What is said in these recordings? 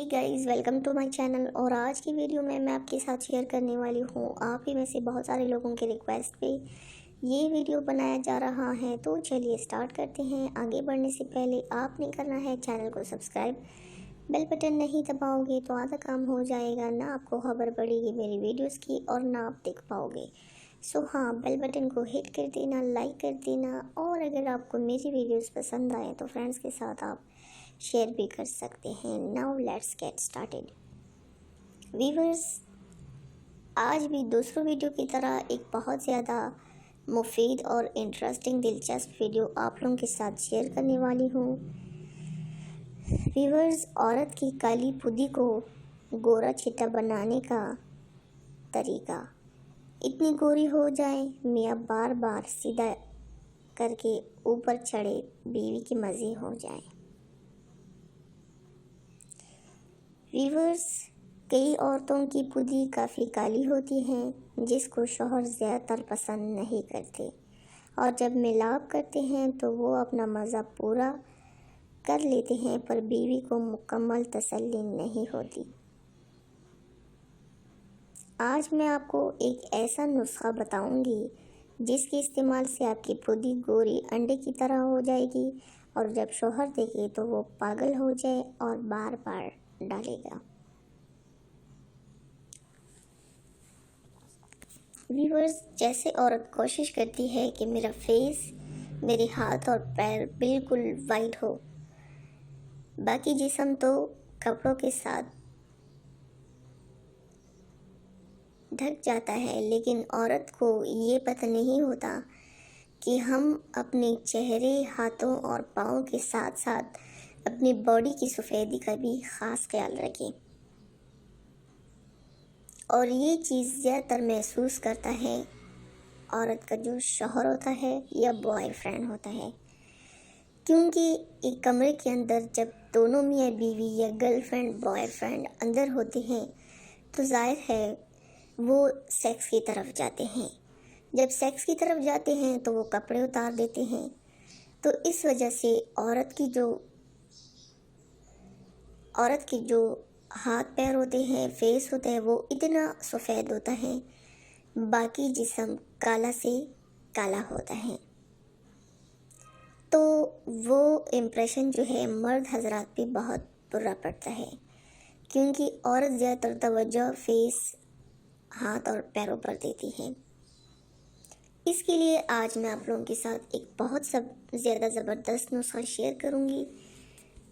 Guys, welcome to my channel. और आज की वीडियो में मैं आपके साथ शेयर करने वाली हूँ आप ही में से बहुत सारे लोगों के रिक्वेस्ट पे ये वीडियो बनाया जा रहा है। तो चलिए स्टार्ट करते हैं। आगे बढ़ने से पहले आपने करना है चैनल को सब्सक्राइब। बेल बटन नहीं दबाओगे तो आधा काम हो जाएगा, ना आपको खबर पड़ेगी मेरी वीडियोज़ की और ना आप देख पाओगे। सो हाँ, बेल बटन को हिट कर देना, लाइक कर देना। और अगर आपको मेरी वीडियोज़ पसंद आए तो फ्रेंड्स के साथ आप शेयर भी कर सकते हैं। Now let's get started. Viewers, आज भी दूसरों वीडियो की तरह एक बहुत ज़्यादा मुफीद और इंटरेस्टिंग दिलचस्प वीडियो आप लोगों के साथ शेयर करने वाली हूँ। व्यूअर्स, औरत की काली पुदी को गोरा चिट्टा बनाने का तरीका। इतनी गोरी हो जाए मियाँ बार बार सीधा करके ऊपर चढ़े, बीवी के मज़े हो जाए। व्यूअर्स, कई औरतों की पुदी काफ़ी काली होती हैं जिसको शौहर ज़्यादातर पसंद नहीं करते, और जब मिलाप करते हैं तो वो अपना मज़ा पूरा कर लेते हैं, पर बीवी को मुकम्मल तसल्ली नहीं होती। आज मैं आपको एक ऐसा नुस्खा बताऊंगी जिसके इस्तेमाल से आपकी पुदी गोरी अंडे की तरह हो जाएगी, और जब शौहर देखे तो वो पागल हो जाए और बार बार डालेगा। व्यूअर्स, जैसे औरत कोशिश करती है कि मेरा फेस, मेरे हाथ और पैर बिल्कुल वाइट हो, बाकी जिस्म तो कपड़ों के साथ ढक जाता है, लेकिन औरत को ये पता नहीं होता कि हम अपने चेहरे, हाथों और पाँव के साथ साथ अपनी बॉडी की सफ़ेदी का भी ख़ास ख्याल रखें। और ये चीज़ ज़्यादातर महसूस करता है औरत का जो शौहर होता है या बॉयफ्रेंड होता है, क्योंकि एक कमरे के अंदर जब दोनों मियाँ बीवी या गर्लफ्रेंड बॉयफ्रेंड अंदर होते हैं तो जाहिर है वो सेक्स की तरफ जाते हैं। जब सेक्स की तरफ जाते हैं तो वो कपड़े उतार देते हैं। तो इस वजह से औरत की जो हाथ पैर होते हैं, फेस होता है, वो इतना सफ़ेद होता है, बाकी जिस्म काला से काला होता है। तो वो इम्प्रेशन जो है मर्द हजरात पे बहुत बुरा पड़ता है, क्योंकि औरत ज़्यादातर तवज्जो फेस, हाथ और पैरों पर देती है। इसके लिए आज मैं आप लोगों के साथ एक बहुत ज़्यादा ज़बरदस्त नुस्खा शेयर करूँगी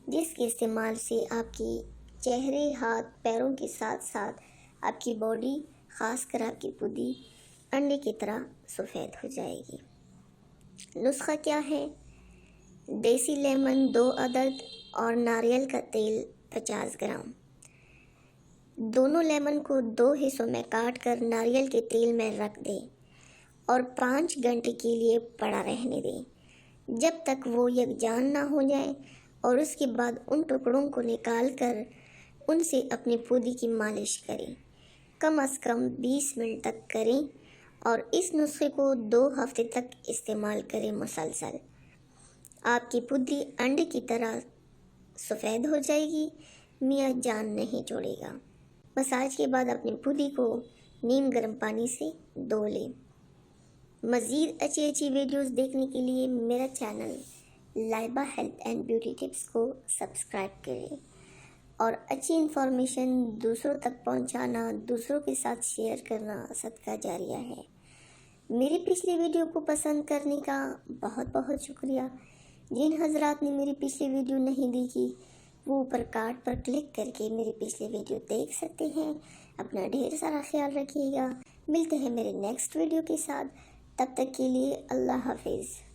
जिसके इस्तेमाल से आपकी चेहरे, हाथ, पैरों के साथ साथ आपकी बॉडी, ख़ासकर आपकी पुदी अंडे की तरह सफ़ेद हो जाएगी। नुस्खा क्या है? देसी लेमन 2 अदद और नारियल का तेल 50 ग्राम। दोनों लेमन को 2 हिस्सों में काट कर नारियल के तेल में रख दें और 5 घंटे के लिए पड़ा रहने दें, जब तक वो यकजान ना हो जाए। और उसके बाद उन टुकड़ों को निकाल कर उनसे अपनी पुदी की मालिश करें। कम से कम 20 मिनट तक करें और इस नुस्खे को 2 हफ्ते तक इस्तेमाल करें मुसलसल। आपकी पुदी अंडे की तरह सफ़ेद हो जाएगी, मियाँ जान नहीं छोड़ेगा। मसाज के बाद अपनी पुदी को नीम गर्म पानी से धो लें। मज़ीद अच्छी वीडियोस देखने के लिए मेरा channel Laiba health and beauty tips को सब्सक्राइब करें, और अच्छी इन्फॉर्मेशन दूसरों तक पहुंचाना, दूसरों के साथ शेयर करना सदका जारिया है। मेरी पिछली वीडियो को पसंद करने का बहुत बहुत शुक्रिया। जिन हजरात ने मेरी पिछली वीडियो नहीं देखी वो ऊपर कार्ड पर क्लिक करके मेरी पिछली वीडियो देख सकते हैं। अपना ढेर सारा ख्याल रखिएगा। मिलते हैं मेरे नेक्स्ट वीडियो के साथ। तब तक के लिए अल्लाह हाफिज़।